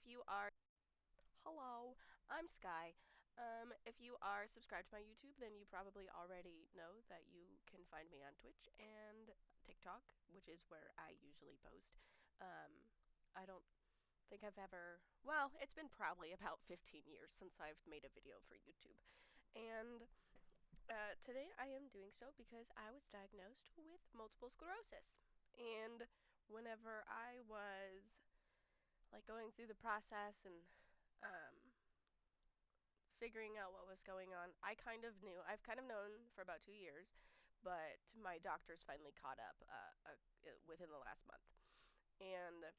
you are, hello, I'm Sky. If you are subscribed to my YouTube, then you probably already know that you can find me on Twitch and TikTok, which is where I usually post. I don't think I've ever, well, it's been probably about 15 years since I've made a video for YouTube. And today I am doing so because I was diagnosed with multiple sclerosis. And whenever I was going through the process and um, figuring out what was going on, I kind of knew. I've kind of known for about 2 years, but my doctors finally caught up within the last month. And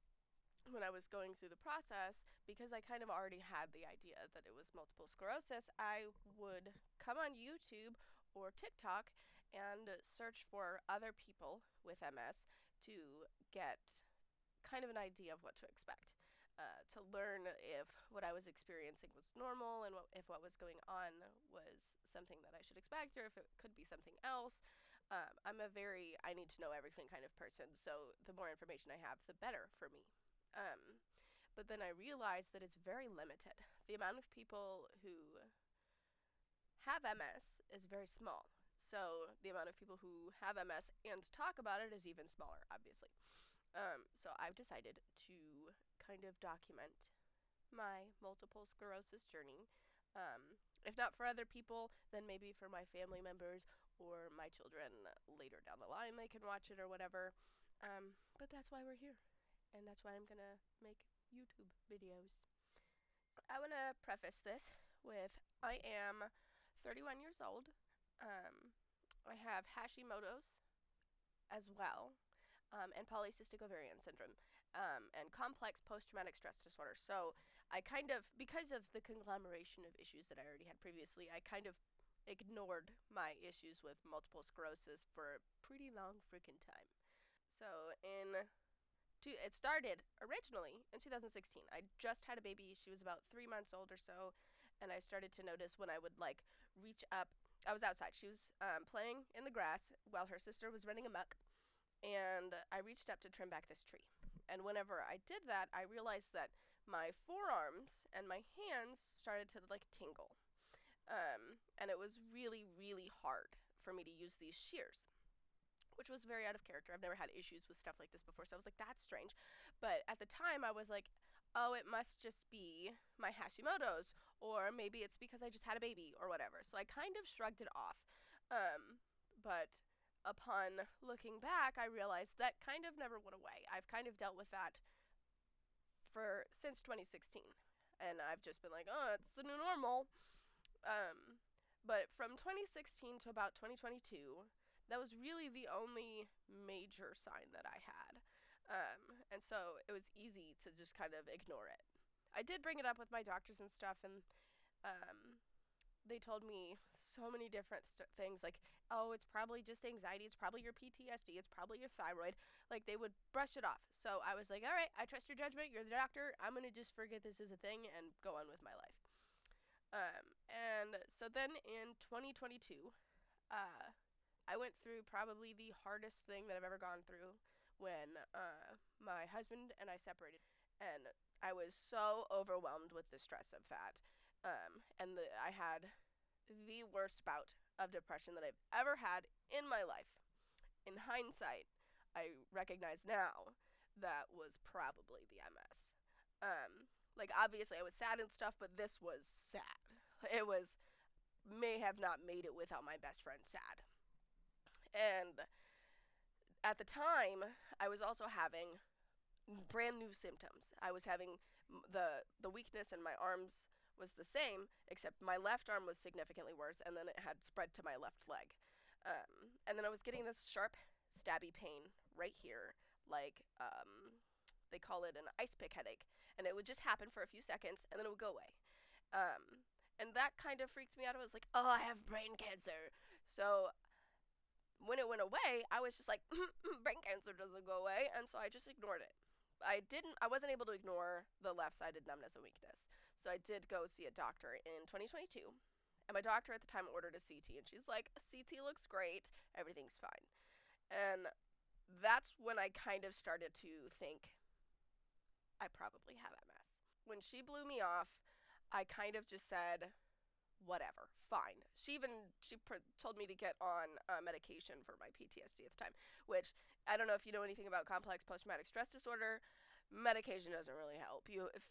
when I was going through the process, because I kind of already had the idea that it was multiple sclerosis, I would come on YouTube or TikTok and search for other people with MS to get kind of an idea of what to expect. To learn if what I was experiencing was normal and if what was going on was something that I should expect or if it could be something else. I'm a very I need to know everything kind of person, so the more information I have, the better for me. Um, but then I realized that it's very limited. The amount of people who have MS is very small. So the amount of people who have MS and talk about it is even smaller, obviously. So I've decided to kind of document my multiple sclerosis journey. If not for other people, then maybe for my family members or my children later down the line, they can watch it or whatever. But that's why we're here, and that's why I'm gonna make YouTube videos. So I want to preface this with I am 31 years old. Um, I have Hashimoto's as well, and polycystic ovarian syndrome, and complex post-traumatic stress disorder. So I kind of, because of the conglomeration of issues that I already had previously, I kind of ignored my issues with multiple sclerosis for a pretty long freaking time. So it started originally in 2016. I just had a baby. She was about 3 months old or so, and I started to notice when I would reach up. I was outside. She was playing in the grass while her sister was running amok, and I reached up to trim back this tree. And whenever I did that, I realized that my forearms and my hands started to tingle. And it was really, really hard for me to use these shears, which was very out of character. I've never had issues with stuff like this before, so I was like, that's strange. But at the time, I was like, oh, it must just be my Hashimoto's, or maybe it's because I just had a baby, or whatever. So I kind of shrugged it off. But upon looking back, I realized that kind of never went away. I've kind of dealt with that since 2016. And I've just been like, oh, it's the new normal. But from 2016 to about 2022, that was really the only major sign that I had. And so it was easy to just kind of ignore it. I did bring it up with my doctors and stuff, and they told me so many different things, like, oh, it's probably just anxiety, it's probably your PTSD, it's probably your thyroid. Like, they would brush it off. So I was like, all right, I trust your judgment, you're the doctor, I'm going to just forget this is a thing and go on with my life. And so then in 2022, I went through probably the hardest thing that I've ever gone through when my husband and I separated. And I was so overwhelmed with the stress of that. I had the worst bout of depression that I've ever had in my life. In hindsight, I recognize now that was probably the MS. Obviously I was sad and stuff, but this was sad. It may have not made it without my best friend sad. And at the time, I was also having brand new symptoms. I was having the weakness in my arms was the same, except my left arm was significantly worse, and then it had spread to my left leg. And then I was getting this sharp, stabby pain right here, they call it an ice pick headache, and it would just happen for a few seconds, and then it would go away. And that kind of freaked me out. I was like, oh, I have brain cancer. So when it went away, I was just like, brain cancer doesn't go away, and so I just ignored it. I wasn't able to ignore the left-sided numbness and weakness. So I did go see a doctor in 2022, and my doctor at the time ordered a CT, and she's like, CT looks great, everything's fine. And that's when I kind of started to think I probably have MS. when she blew me off, I kind of just said, whatever, fine. She told me to get on medication for my PTSD at the time, which I don't know if you know anything about complex post-traumatic stress disorder. Medication doesn't really help.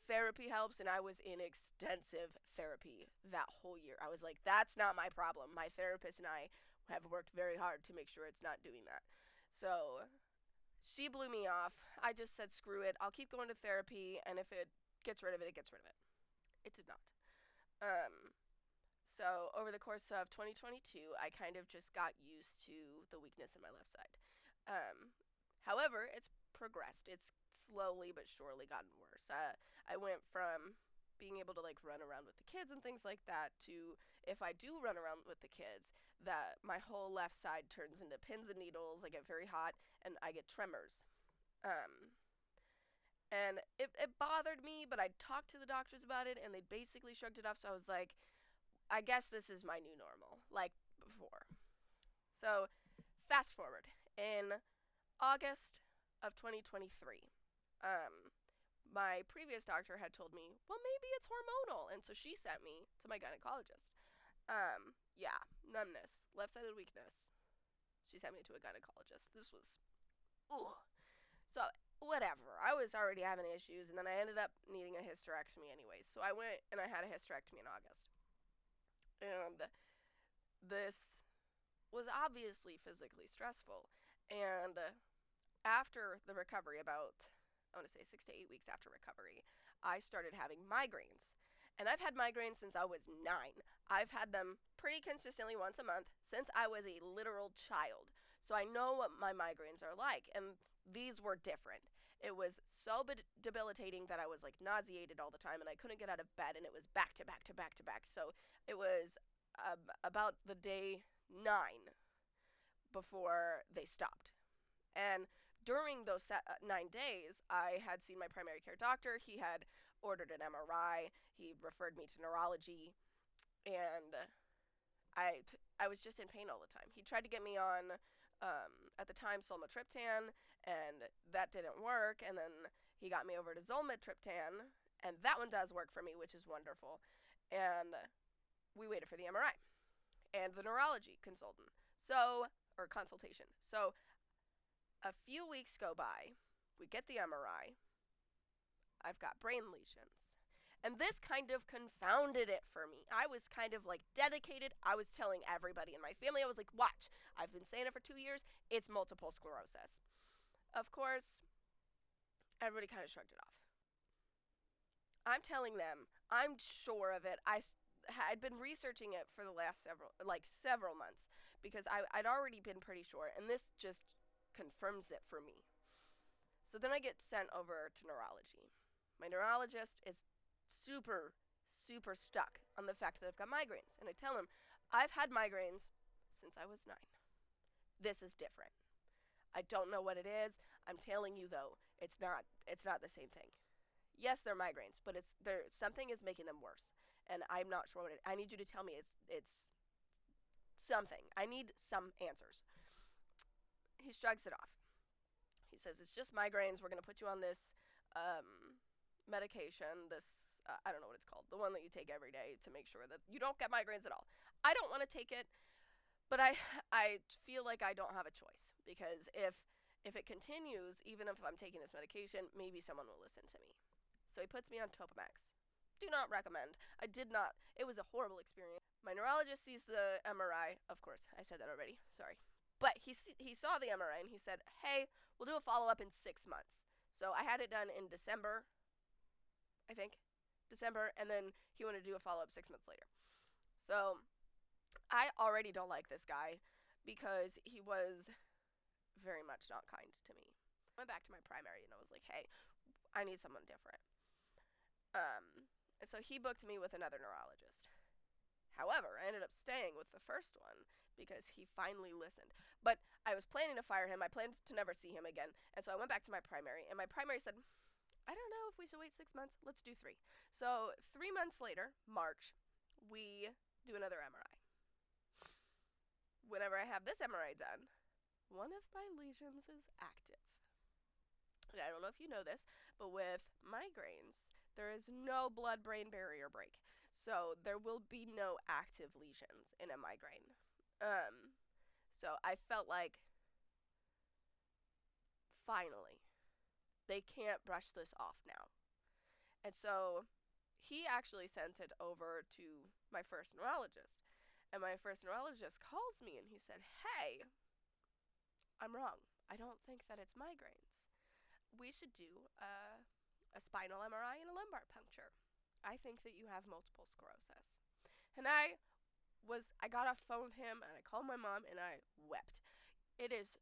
Therapy helps, and I was in extensive therapy that whole year. I was like, that's not my problem. My therapist and I have worked very hard to make sure it's not doing that. So she blew me off. I just said, screw it. I'll keep going to therapy, and if it gets rid of it, it gets rid of it. It did not. So over the course of 2022, I kind of just got used to the weakness in my left side. However, it's progressed. It's slowly but surely gotten worse. I went from being able to like run around with the kids and things like that to, if I do run around with the kids, that my whole left side turns into pins and needles. I get very hot and I get tremors. And it bothered me, but I talked to the doctors about it and they basically shrugged it off. So I was like, I guess this is my new normal, like before. So fast forward. In August of 2023, my previous doctor had told me, well, maybe it's hormonal. And so she sent me to my gynecologist. Yeah, numbness, left-sided weakness. She sent me to a gynecologist. This was, ooh. So, whatever. I was already having issues, and then I ended up needing a hysterectomy anyways. So I went and I had a hysterectomy in August. And this was obviously physically stressful. And after the recovery, about, I want to say 6 to 8 weeks after recovery, I started having migraines. And I've had migraines since I was 9. I've had them pretty consistently once a month since I was a literal child. So I know what my migraines are like. And these were different. It was so debilitating that I was like nauseated all the time and I couldn't get out of bed, and it was back to back to back to back. So it was about the day 9 before they stopped. And during those 9 days, I had seen my primary care doctor. He had ordered an MRI. He referred me to neurology. And I was just in pain all the time. He tried to get me on, at the time, solmatriptan, and that didn't work. And then he got me over to zolmitriptan, and that one does work for me, which is wonderful. And we waited for the MRI and the neurology consultation. So a few weeks go by, we get the MRI, I've got brain lesions. And this kind of confounded it for me. I was kind of like dedicated. I was telling everybody in my family, I was like, watch, I've been saying it for 2 years, it's multiple sclerosis. Of course, everybody kind of shrugged it off. I'm telling them, I'm sure of it. I'd been researching it for the last several months because I'd already been pretty sure, and this just confirms it for me. So then I get sent over to neurology. My neurologist is super, super stuck on the fact that I've got migraines. And I tell him, I've had migraines since I was 9. This is different. I don't know what it is. I'm telling you, though, it's not the same thing. Yes, they're migraines, but something is making them worse. And I'm not sure what I need you to tell me it's something. I need some answers. He shrugs it off. He says, it's just migraines. We're going to put you on this medication, I don't know what it's called, the one that you take every day to make sure that you don't get migraines at all. I don't want to take it, but I feel like I don't have a choice, because if it continues, even if I'm taking this medication, maybe someone will listen to me. So he puts me on Topamax. Do not recommend. It was a horrible experience. My neurologist sees the MRI. Of course, I said that already. Sorry. But he saw the MRI and he said, hey, we'll do a follow-up in 6 months. So I had it done in December, I think. December, and then he wanted to do a follow-up 6 months later. So I already don't like this guy because he was very much not kind to me. I went back to my primary and I was like, hey, I need someone different. And so he booked me with another neurologist. However, I ended up staying with the first one because he finally listened. But I was planning to fire him. I planned to never see him again. And so I went back to my primary, and my primary said, I don't know if we should wait 6 months. Let's do 3. So 3 months later, March, we do another MRI. Whenever I have this MRI done, one of my lesions is active. And I don't know if you know this, but with migraines, There is no blood-brain barrier break. So there will be no active lesions in a migraine. So I felt like, finally, they can't brush this off now. And so he actually sent it over to my first neurologist. And my first neurologist calls me and he said, "Hey, I'm wrong. I don't think that it's migraines. We should do a spinal MRI and a lumbar puncture. I think that you have multiple sclerosis." And I got off the phone with him and I called my mom and I wept. It is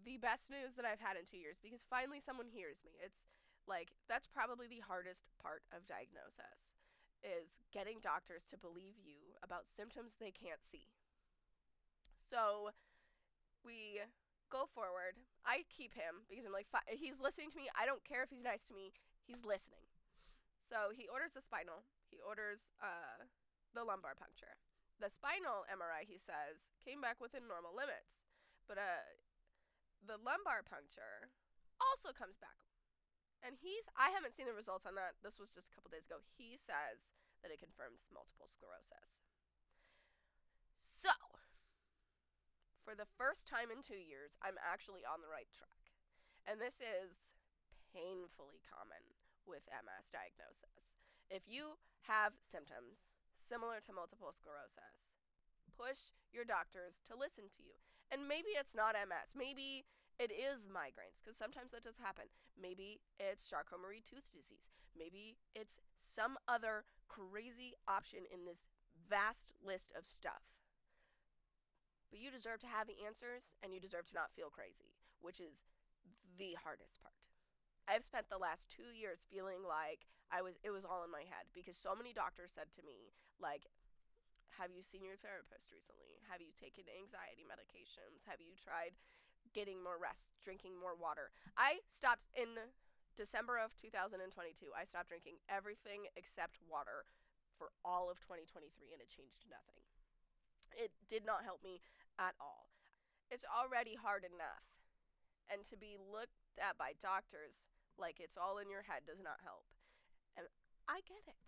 the best news that I've had in 2 years because finally someone hears me. It's like, that's probably the hardest part of diagnosis, is getting doctors to believe you about symptoms they can't see. So we go forward. I keep him because I'm like, he's listening to me. I don't care if he's nice to me. He's listening. So he orders the spinal. He orders the lumbar puncture. The spinal MRI, he says, came back within normal limits. But the lumbar puncture also comes back. And I haven't seen the results on that. This was just a couple days ago. He says that it confirms multiple sclerosis. So, for the first time in 2 years, I'm actually on the right track. And this is painfully common with MS diagnosis. If you have symptoms similar to multiple sclerosis, push your doctors to listen to you. And maybe it's not MS. Maybe it is migraines, because sometimes that does happen. Maybe it's Charcot-Marie tooth disease. Maybe it's some other crazy option in this vast list of stuff. But you deserve to have the answers, and you deserve to not feel crazy, which is the hardest part. I've spent the last 2 years feeling like it was all in my head, because so many doctors said to me, like, have you seen your therapist recently? Have you taken anxiety medications? Have you tried getting more rest, drinking more water? I stopped in December of 2022. I stopped drinking everything except water for all of 2023, and it changed nothing. It did not help me at all. It's already hard enough, and to be looked at by doctors like it's all in your head does not help. And I get it.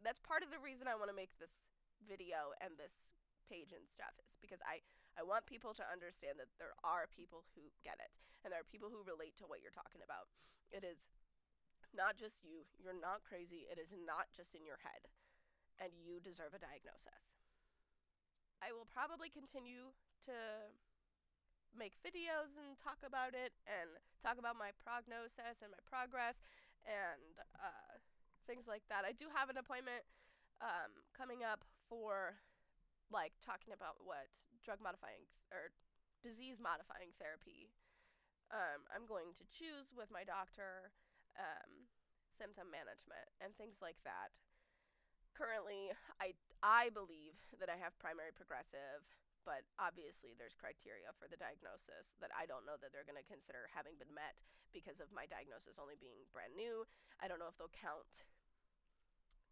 That's part of the reason I want to make this video and this page and stuff, is because I want people to understand that there are people who get it, and there are people who relate to what you're talking about. It is not just you. You're not crazy. It is not just in your head, and you deserve a diagnosis. I will probably continue to make videos and talk about it, and talk about my prognosis and my progress, and things like that. I do have an appointment coming up for, like, talking about what drug-modifying or disease-modifying therapy I'm going to choose with my doctor, symptom management, and things like that. Currently, I believe that I have primary progressive, but obviously there's criteria for the diagnosis that I don't know that they're going to consider having been met because of my diagnosis only being brand new. I don't know if they'll count,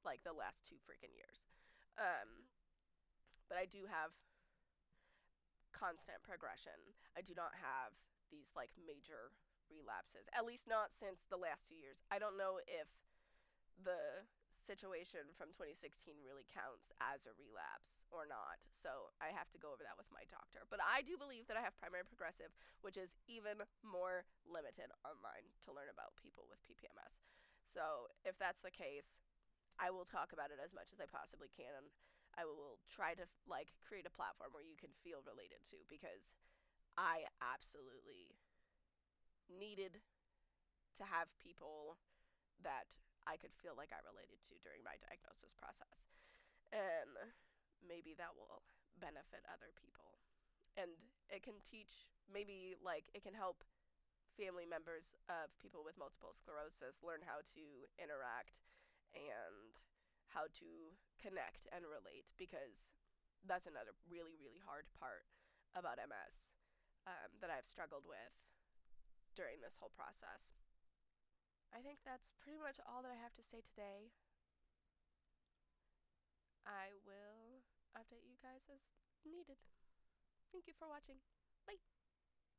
like, the last 2 freaking years. But I do have constant progression. I do not have these, like, major relapses, at least not since the last 2 years. I don't know if the situation from 2016 really counts as a relapse or not, so I have to go over that with my doctor. But I do believe that I have primary progressive, which is even more limited online to learn about people with PPMS. So if that's the case, I will talk about it as much as I possibly can. I will try to, like, create a platform where you can feel related to, because I absolutely needed to have people that I could feel like I related to during my diagnosis process. And maybe that will benefit other people. And it can teach, maybe, like, it can help family members of people with multiple sclerosis learn how to interact and how to connect and relate, because that's another really, really hard part about MS that I've struggled with during this whole process. I think that's pretty much all that I have to say today. I will update you guys as needed. Thank you for watching. Bye.